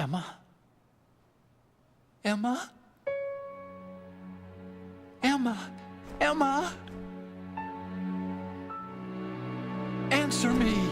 Emma? Emma? Emma? Emma? Answer me!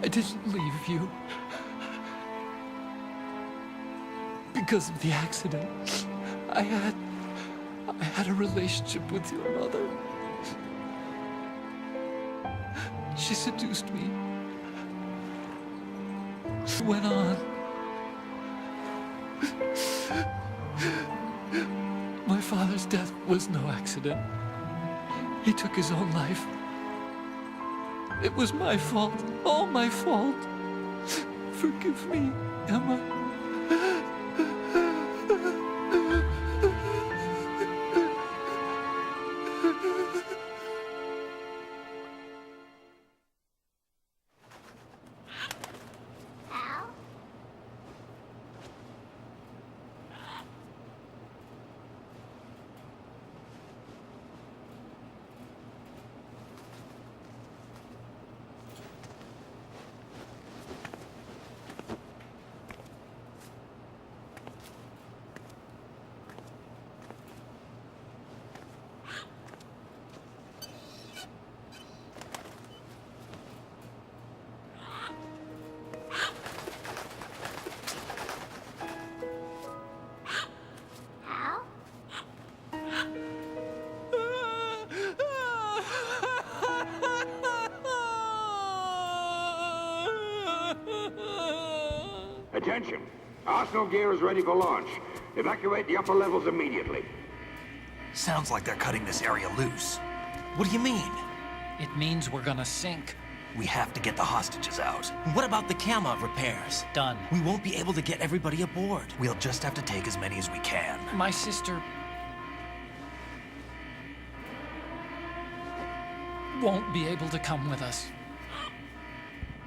I didn't leave you. Because of the accident, I had a relationship with your mother. She seduced me. Went on. My father's death was no accident. He took his own life. It was my fault, all my fault. Forgive me, Emma. Attention! Arsenal gear is ready for launch. Evacuate the upper levels immediately. Sounds like they're cutting this area loose. What do you mean? It means we're gonna sink. We have to get the hostages out. What about the camo repairs? Done. We won't be able to get everybody aboard. We'll just have to take as many as we can. My sister won't be able to come with us.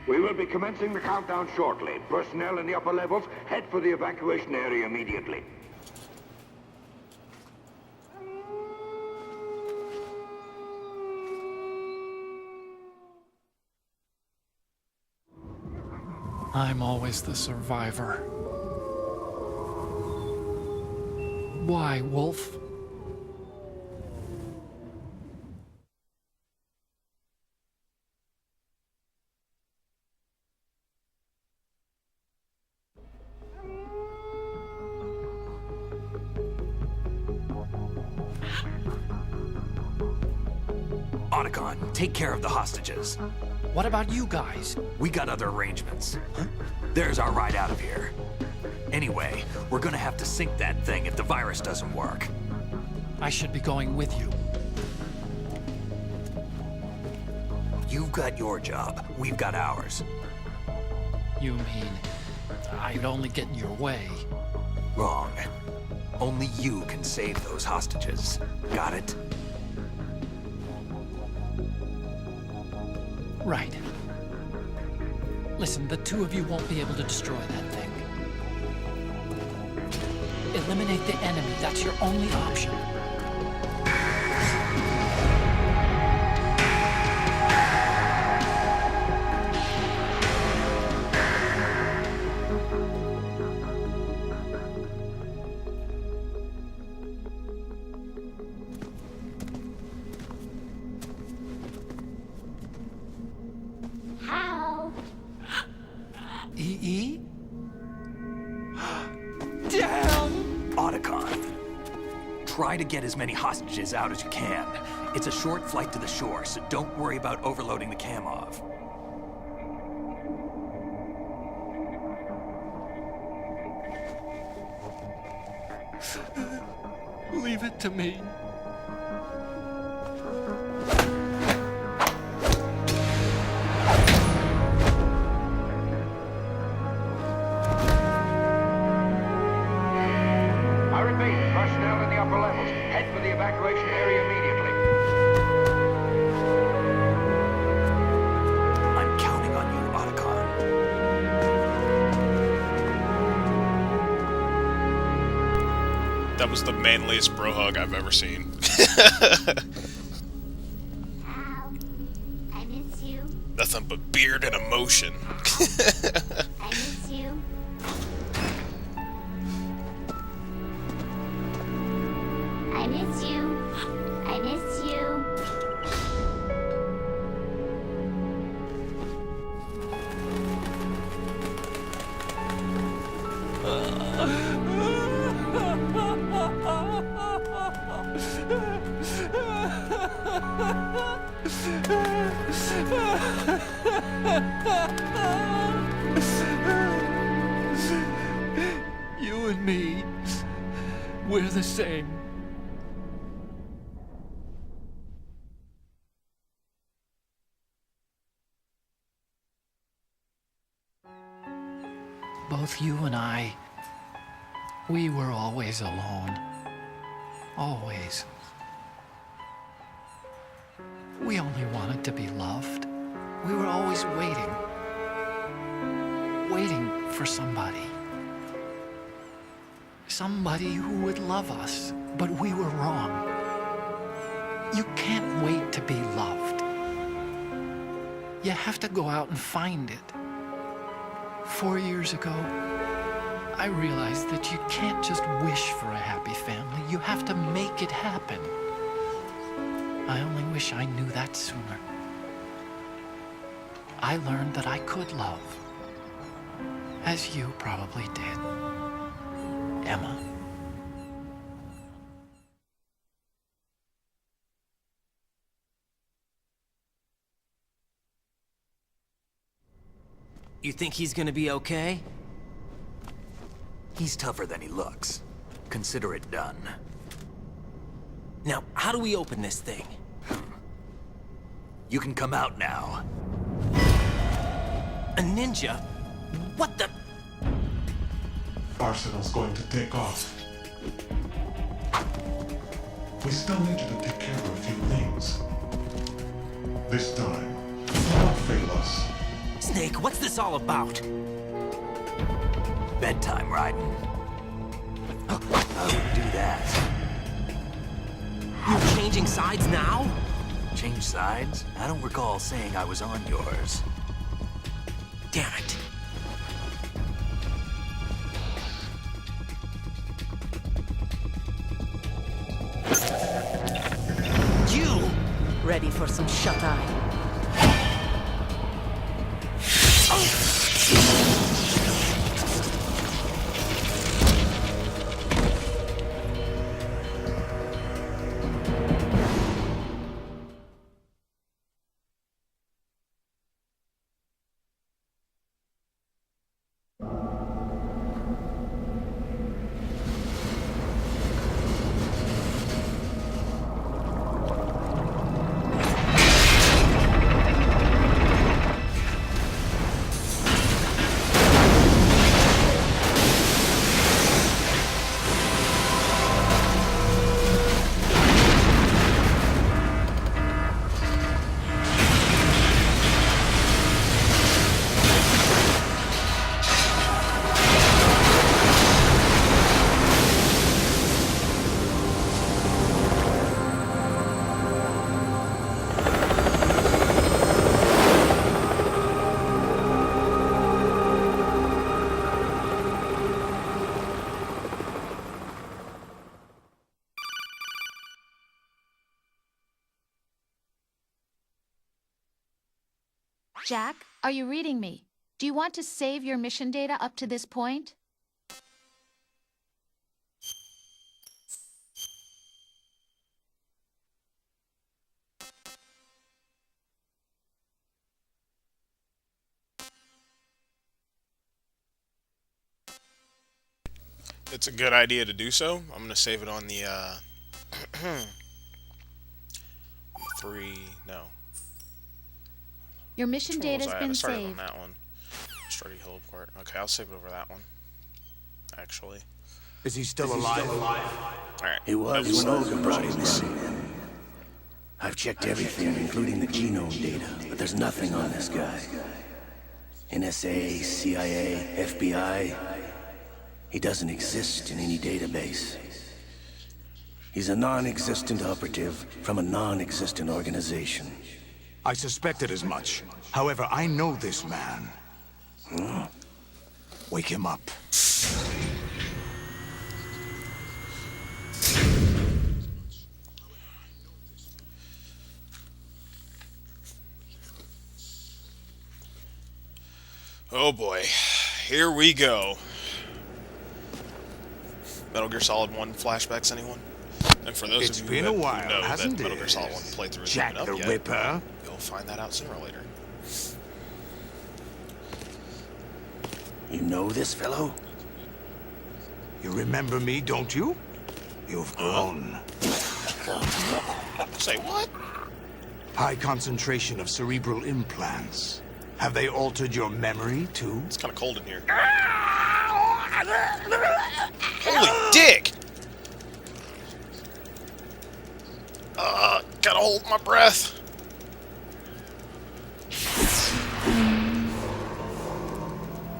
We will be commencing the countdown shortly. Personnel in the upper levels, head for the evacuation area immediately. I'm always the survivor. Why, Wolf? Otacon, take care of the hostages. What about you guys? We got other arrangements. There's our ride out of here. Anyway, we're gonna have to sink that thing if the virus doesn't work. I should be going with you. You've got your job, we've got ours. You mean I'd only get in your way? Wrong. Only you can save those hostages. Got it? Right. Listen, the two of you won't be able to destroy that thing. Eliminate the enemy. That's your only option. EE? Damn! Otacon, try to get as many hostages out as you can. It's a short flight to the shore, so don't worry about overloading the Kamov. Leave it to me. That was the manliest bro hug I've ever seen. Al, I miss you. Nothing but beard and emotion. I miss you. I miss you. I miss you. You and me, we're the same. Both you and I, we were always alone. Always. We only wanted to be loved. We were always waiting. Waiting for somebody. Somebody who would love us, but we were wrong. You can't wait to be loved. You have to go out and find it. 4 years ago, I realized that you can't just wish for a happy family. You have to make it happen. I only wish I knew that sooner. I learned that I could love, as you probably did, Emma. You think he's gonna be okay? He's tougher than he looks. Consider it done. Now, how do we open this thing? You can come out now. A ninja? What the? Arsenal's going to take off. We still need you to take care of a few things. This time, do not fail us. Snake, what's this all about? Bedtime, Raiden. I wouldn't do that. You're changing sides now? Change sides? I don't recall saying I was on yours. Damn it. You! Ready for some shut-eye? Jack, are you reading me? Do you want to save your mission data up to this point? It's a good idea to do so. I'm gonna save it on the 3. No. Your mission Which one was data's I at? been I started on saved. that one. Sturdy Hillport. Okay, I'll save it over that one. Actually. Is he still alive? Alright. He was when Olga brought him in. I've checked everything, including the genome data, but there's nothing on this guy. NSA, CIA, FBI. He doesn't exist in any database. He's a non-existent operative from a non-existent organization. I suspected as much. However, I know this man. Wake him up. Oh boy, here we go. Metal Gear Solid 1 flashbacks, anyone? And for those It's of you been who a while, know hasn't that Metal Gear it? Solid 1 playthrough isn't Jack up the yet, Ripper. you'll find that out sooner or later. You know this fellow? You remember me, don't you? You've grown. Say what? High concentration of cerebral implants. Have they altered your memory, too? It's kind of cold in here. Holy dick! Gotta hold my breath.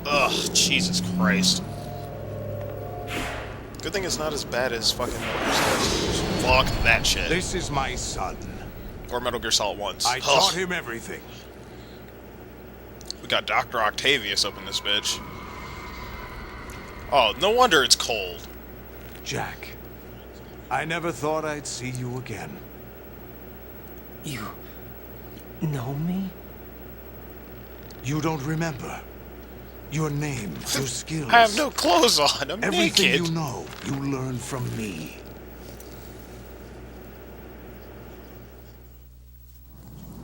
Ugh, Jesus Christ. Good thing it's not as bad as fucking Metal Gear Solid 2. Fuck that shit. This is my son. Or Metal Gear Solid 1's. I taught him everything. We got Dr. Octavius up in this bitch. Oh, no wonder it's cold. Jack, I never thought I'd see you again. You know me? You don't remember. Your name, your skills. I have no clothes on. I'm Everything naked. you know, you learned from me.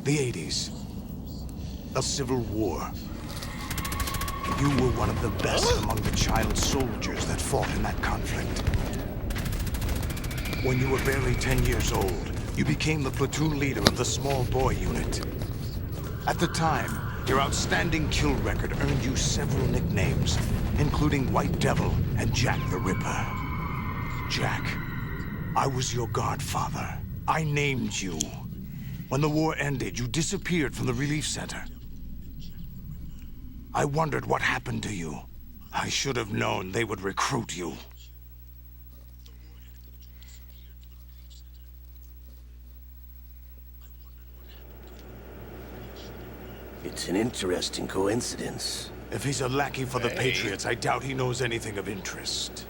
The 80s. A civil war. You were one of the best among the child soldiers that fought in that conflict. When you were barely 10 years old, you became the platoon leader of the small boy unit. At the time, your outstanding kill record earned you several nicknames, including White Devil and Jack the Ripper. Jack, I was your godfather. I named you. When the war ended, you disappeared from the relief center. I wondered what happened to you. I should have known they would recruit you. It's an interesting coincidence. If he's a lackey for the Patriots, I doubt he knows anything of interest.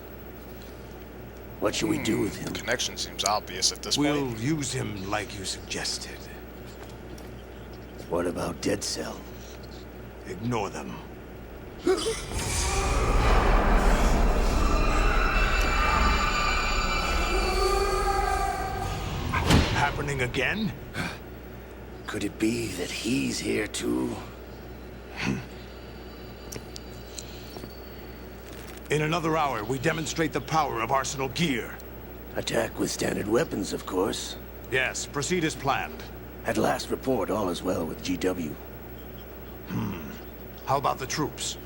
What should we do with him? Connection seems obvious at this We'll point. use him like you suggested. What about Dead Cell? Ignore them. Happening again? Could it be that he's here too? In another hour, we demonstrate the power of Arsenal gear. Attack with standard weapons, of course. Yes, proceed as planned. At last report, all is well with GW. How about the troops?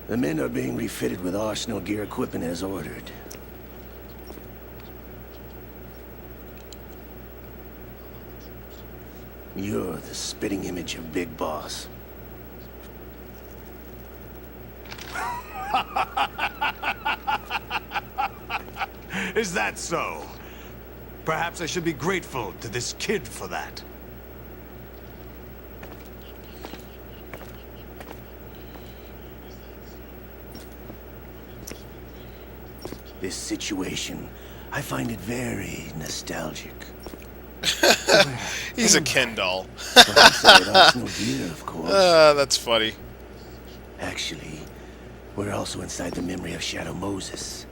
The men are being refitted with Arsenal gear equipment as ordered. You're the spitting image of Big Boss. Is that so? Perhaps I should be grateful to this kid for that. This situation, I find it very nostalgic. He's a Ken doll. Inside Arsenal gear, of course. That's funny. Actually, we're also inside the memory of Shadow Moses.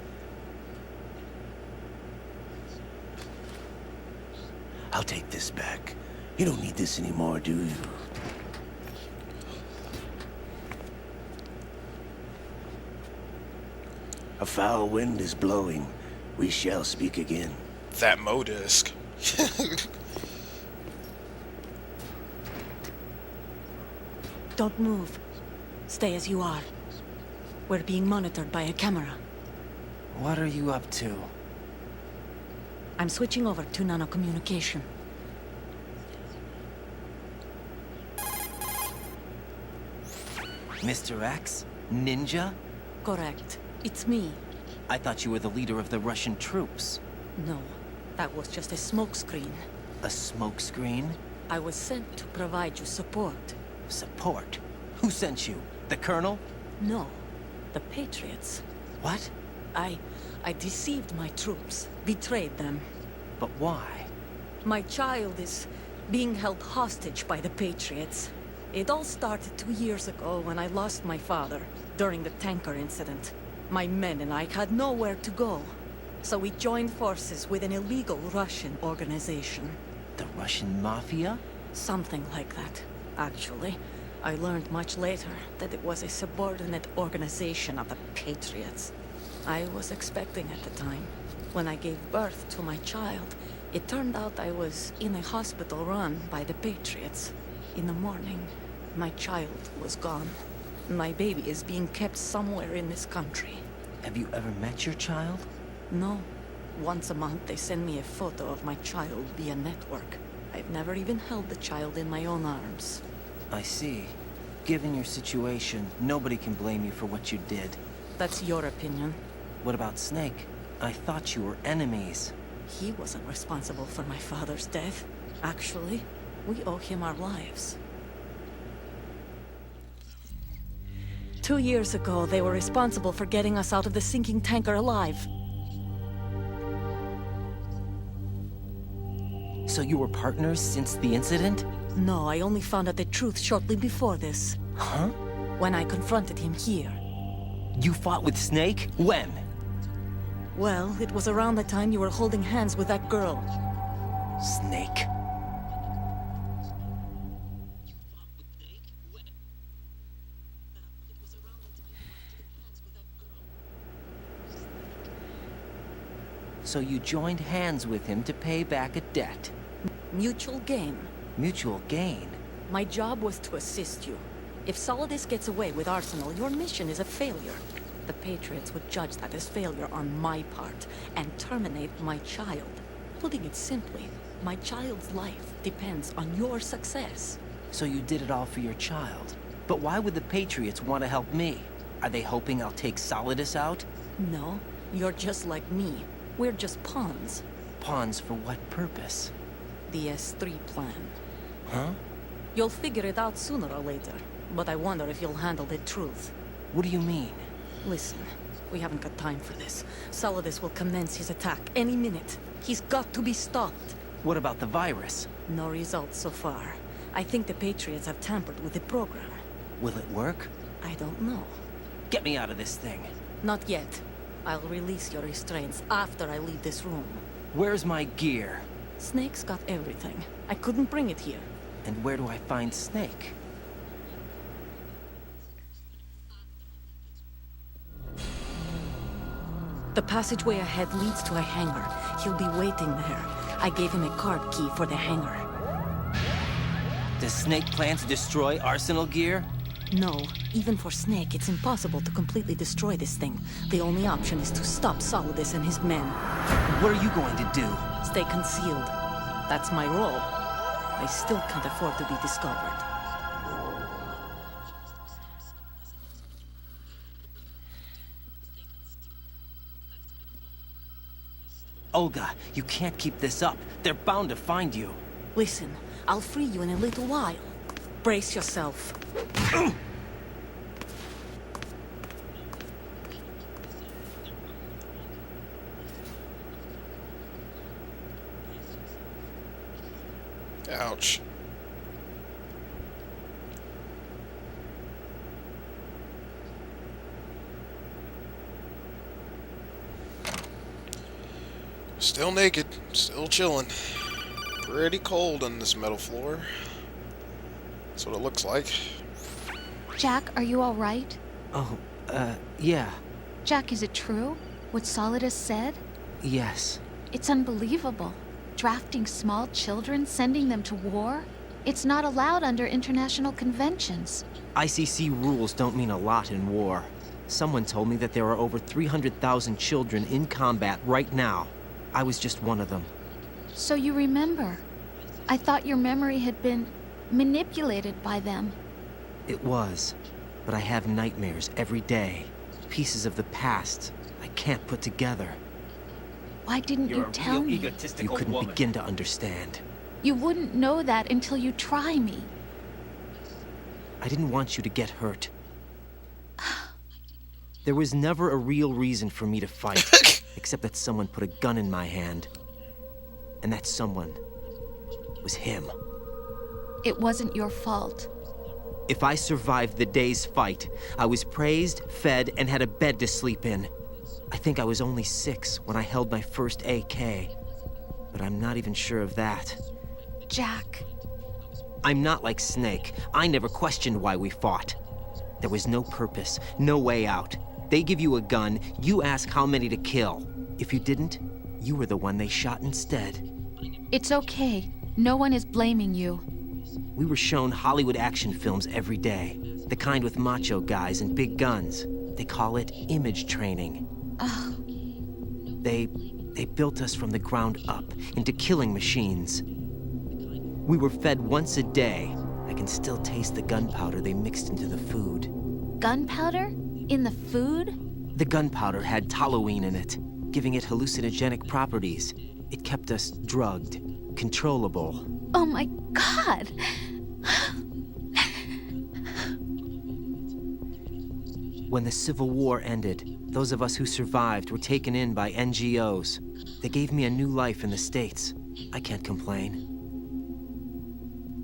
I'll take this back. You don't need this anymore, do you? A foul wind is blowing. We shall speak again. That Modisc. Don't move. Stay as you are. We're being monitored by a camera. What are you up to? I'm switching over to nanocommunication. Mr. X? Ninja? Correct. It's me. I thought you were the leader of the Russian troops. No, that was just a smokescreen. A smokescreen? I was sent to provide you support. Support? Who sent you? The Colonel? No, the Patriots. What? I deceived my troops, betrayed them. But why? My child is being held hostage by the Patriots. It all started 2 years ago when I lost my father during the tanker incident. My men and I had nowhere to go. So we joined forces with an illegal Russian organization. The Russian Mafia? Something like that, actually. I learned much later that it was a subordinate organization of the Patriots. I was expecting at the time. When I gave birth to my child, it turned out I was in a hospital run by the Patriots. In the morning, my child was gone. My baby is being kept somewhere in this country. Have you ever met your child? No. Once a month, they send me a photo of my child via network. I've never even held the child in my own arms. I see. Given your situation, nobody can blame you for what you did. That's your opinion. What about Snake? I thought you were enemies. He wasn't responsible for my father's death. Actually, we owe him our lives. 2 years ago, they were responsible for getting us out of the sinking tanker alive. So you were partners since the incident? No, I only found out the truth shortly before this. Huh? When I confronted him here. You fought with Snake? When? Well, it was around the time you were holding hands with that girl. Snake? So you joined hands with him to pay back a debt. Mutual gain. Mutual gain? My job was to assist you. If Solidus gets away with Arsenal, your mission is a failure. The Patriots would judge that as failure on my part, and terminate my child. Putting it simply, my child's life depends on your success. So you did it all for your child. But why would the Patriots want to help me? Are they hoping I'll take Solidus out? No, you're just like me. We're just pawns. Pawns for what purpose? The S3 plan. Huh? You'll figure it out sooner or later, but I wonder if you'll handle the truth. What do you mean? Listen, we haven't got time for this. Solidus will commence his attack any minute. He's got to be stopped. What about the virus? No results so far. I think the Patriots have tampered with the program. Will it work? I don't know. Get me out of this thing. Not yet. I'll release your restraints after I leave this room. Where's my gear? Snake's got everything. I couldn't bring it here. And where do I find Snake? The passageway ahead leads to a hangar. He'll be waiting there. I gave him a card key for the hangar. Does Snake plan to destroy Arsenal gear? No. Even for Snake, it's impossible to completely destroy this thing. The only option is to stop Solidus and his men. What are you going to do? Stay concealed. That's my role. I still can't afford to be discovered. Olga, you can't keep this up. They're bound to find you. Listen, I'll free you in a little while. Brace yourself. Ouch. Still naked, still chilling. Pretty cold on this metal floor. That's what it looks like. Jack, are you all right? Oh, yeah. Jack, is it true? What Solidus said? Yes. It's unbelievable. Drafting small children, sending them to war? It's not allowed under international conventions. ICC rules don't mean a lot in war. Someone told me that there are over 300,000 children in combat right now. I was just one of them. So you remember. I thought your memory had been manipulated by them. It was. But I have nightmares every day. Pieces of the past I can't put together. Why didn't you tell me? You couldn't begin to understand. You wouldn't know that until you try me. I didn't want you to get hurt. There was never a real reason for me to fight, except that someone put a gun in my hand. And that someone was him. It wasn't your fault. If I survived the day's fight, I was praised, fed, and had a bed to sleep in. I think I was only 6 when I held my first AK. But I'm not even sure of that. Jack. I'm not like Snake. I never questioned why we fought. There was no purpose, no way out. They give you a gun, you ask how many to kill. If you didn't, you were the one they shot instead. It's okay. No one is blaming you. We were shown Hollywood action films every day. The kind with macho guys and big guns. They call it image training. They built us from the ground up into killing machines. We were fed once a day. I can still taste the gunpowder they mixed into the food. Gunpowder? In the food? The gunpowder had toluene in it, giving it hallucinogenic properties. It kept us drugged, controllable. Oh my God! When the Civil War ended, those of us who survived were taken in by NGOs. They gave me a new life in the States. I can't complain.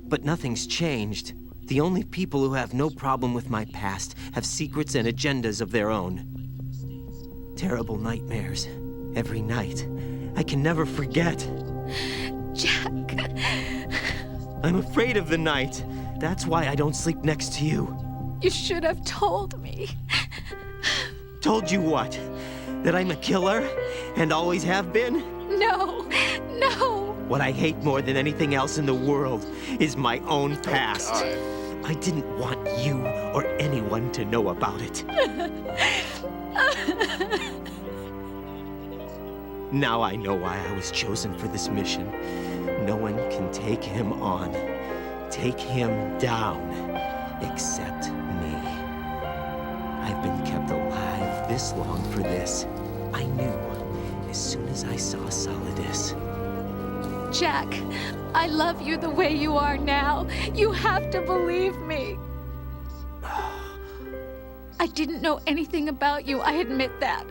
But nothing's changed. The only people who have no problem with my past have secrets and agendas of their own. Terrible nightmares. Every night. I can never forget. Jack. I'm afraid of the night. That's why I don't sleep next to you. You should have told me. Told you what? That I'm a killer? And always have been? No. No. What I hate more than anything else in the world is my own past. I didn't want you or anyone to know about it. Now I know why I was chosen for this mission. No one can take him on, take him down, except me. I've been kept alive this long for this. I knew as soon as I saw Solidus. Jack, I love you the way you are now. You have to believe me. I didn't know anything about you, I admit that.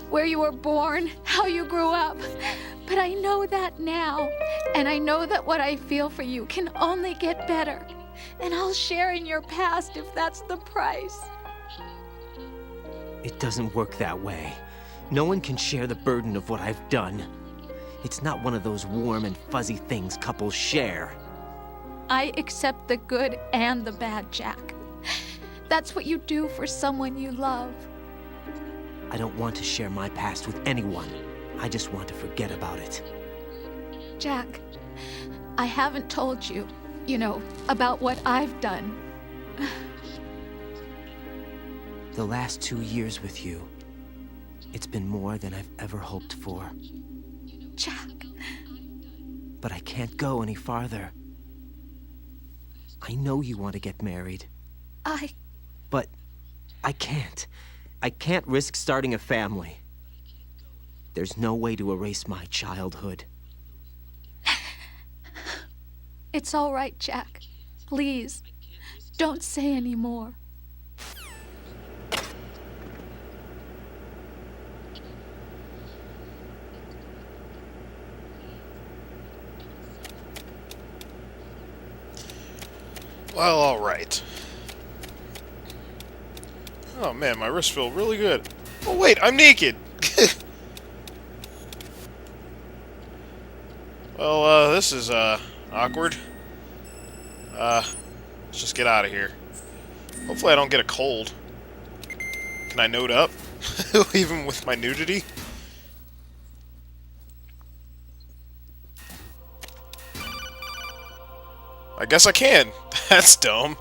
Where you were born, how you grew up. But I know that now. And I know that what I feel for you can only get better. And I'll share in your past if that's the price. It doesn't work that way. No one can share the burden of what I've done. It's not one of those warm and fuzzy things couples share. I accept the good and the bad, Jack. That's what you do for someone you love. I don't want to share my past with anyone. I just want to forget about it. Jack, I haven't told you, about what I've done. The last 2 years with you, it's been more than I've ever hoped for. Jack. But I can't go any farther. I know you want to get married. But I can't. I can't risk starting a family. There's no way to erase my childhood. It's all right, Jack. Please, don't say any more. Well, alright. Oh man, my wrists feel really good. Oh wait, I'm naked! Well, this is, awkward. Let's just get out of here. Hopefully I don't get a cold. Can I note up? Even with my nudity? I guess I can. That's dumb.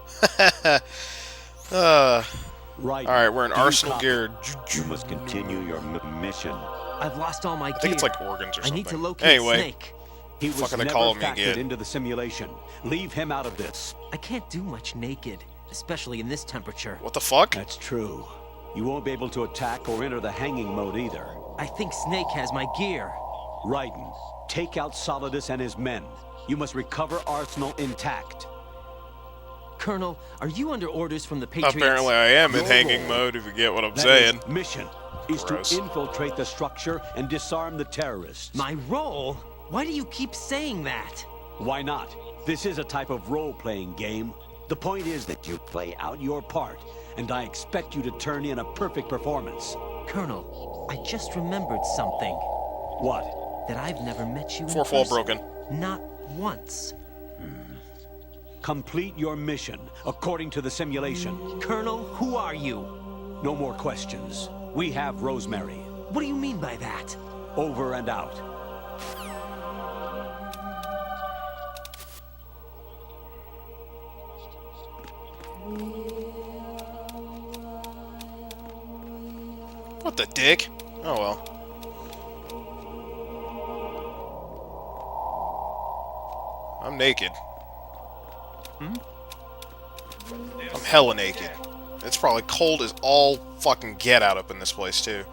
Right. Alright, we're in Arsenal gear. You must continue your mission. I've lost all my gear. I think it's like organs or something. I need to locate anyway, Snake. He was fucking never calling me factored again. into the simulation. Leave him out of this. I can't do much naked, especially in this temperature. What the fuck? That's true. You won't be able to attack or enter the hanging mode either. I think Snake has my gear. Raiden, take out Solidus and his men. You must recover Arsenal intact. Colonel, are you under orders from the Patriots? Apparently I am in Your hanging role. mode, if you get what I'm That saying. is mission is Gross. to infiltrate the structure and disarm the terrorists. My role? Why do you keep saying that? Why not? This is a type of role-playing game. The point is that you play out your part, and I expect you to turn in a perfect performance. Colonel, I just remembered something. What? That I've never met you in Fourth wall person. broken. Not once. Complete your mission according to the simulation. Colonel, who are you? No more questions. We have Rosemary. What do you mean by that? Over and out. What the dick? Oh well. I'm naked. I'm hella naked. It's probably cold as all fucking get out up in this place too.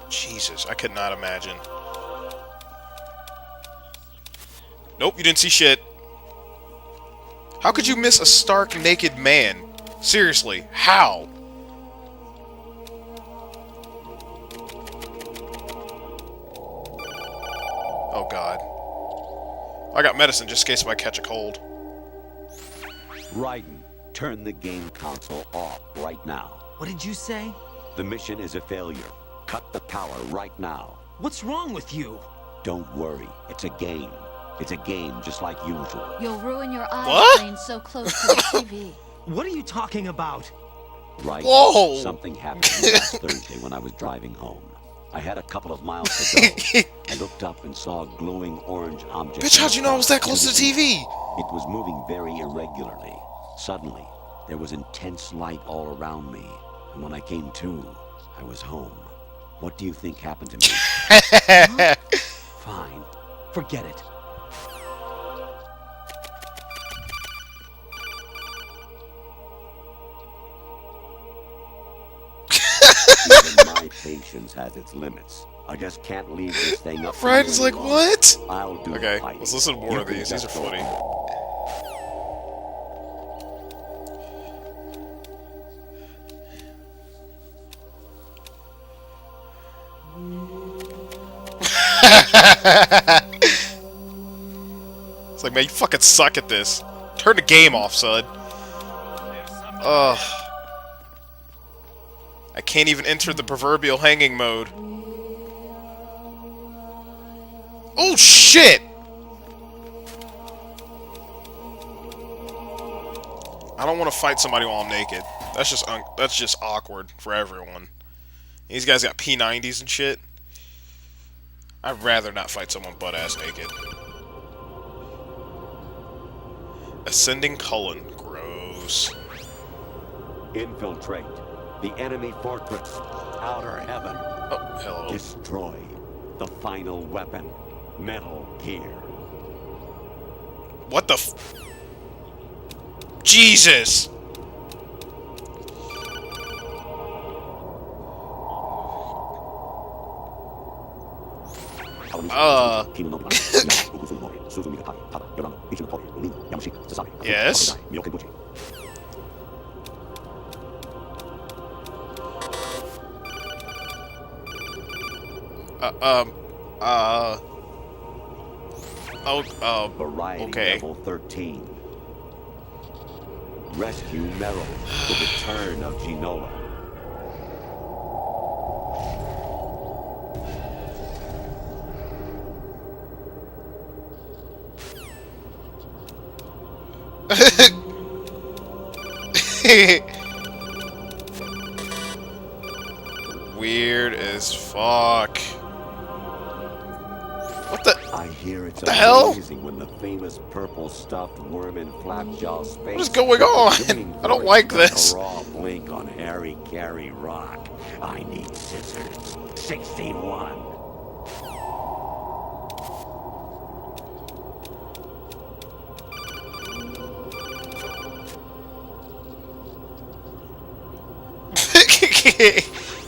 Jesus, I could not imagine. Nope, you didn't see shit. How could you miss a stark naked man? Seriously, how? Oh god. I got medicine just in case if I catch a cold. Raiden, turn the game console off right now. What did you say? The mission is a failure. Cut the power right now. What's wrong with you? Don't worry. It's a game. It's a game just like usual. You'll ruin your eyes What? playing so close to the TV. What are you talking about? Right. Whoa! Something happened to me last Thursday when I was driving home. I had a couple of miles to go. I looked up and saw a glowing orange object. Bitch, how'd you know I was that close to the TV? It was moving very irregularly. Suddenly, there was intense light all around me. And when I came to, I was home. What do you think happened to me? Fine. Forget it. Even my patience has its limits. I just can't leave this thing up. for Raiden's very like, long. what? I'll do Okay, the fighting. let's listen to more You of can these. These are just go funny. home. It's like, man, you fucking suck at this. Turn the game off, son. Ugh. I can't even enter the proverbial hanging mode. Oh, shit! I don't want to fight somebody while I'm naked. That's just awkward for everyone. These guys got P90s and shit. I'd rather not fight someone butt-ass naked. Ascending Cullen. Gross. Infiltrate the enemy fortress. Outer heaven. Oh, hello. Destroy the final weapon. Metal Gear. What the f... Jesus! Yes? Variety okay. level 13. Rescue Meryl. The return of Genoa. Weird as fuck. What the? I hear it's the hell? amazing when the famous purple stuffed worm in Flapjaw space. What is going on? I don't like this. A raw blink on Harry Carey Rock. I need scissors. 61.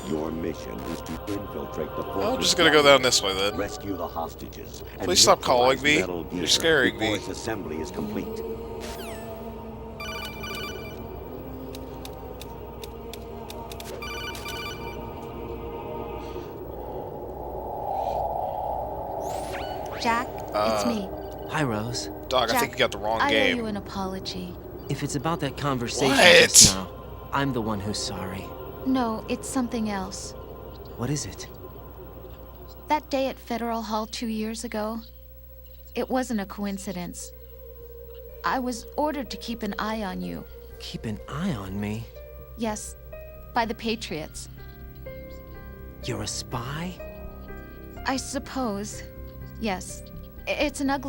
Your mission is is to infiltrate the fortress. I'm just gonna go down this way then. Rescue the hostages. And Please stop calling me. neutralize Metal Gear You're scaring before me. its assembly is complete. Jack, it's me. Hi, Rose. Dog, I Jack, think you got the wrong I owe game. you an apology. If it's about that conversation What? just now, I'm the one who's sorry. No, it's something else. What is it? That day at Federal Hall 2 years ago, it wasn't a coincidence. I was ordered to keep an eye on you. Keep an eye on me? Yes, by the Patriots. You're a spy? I suppose. Yes. It's an ugly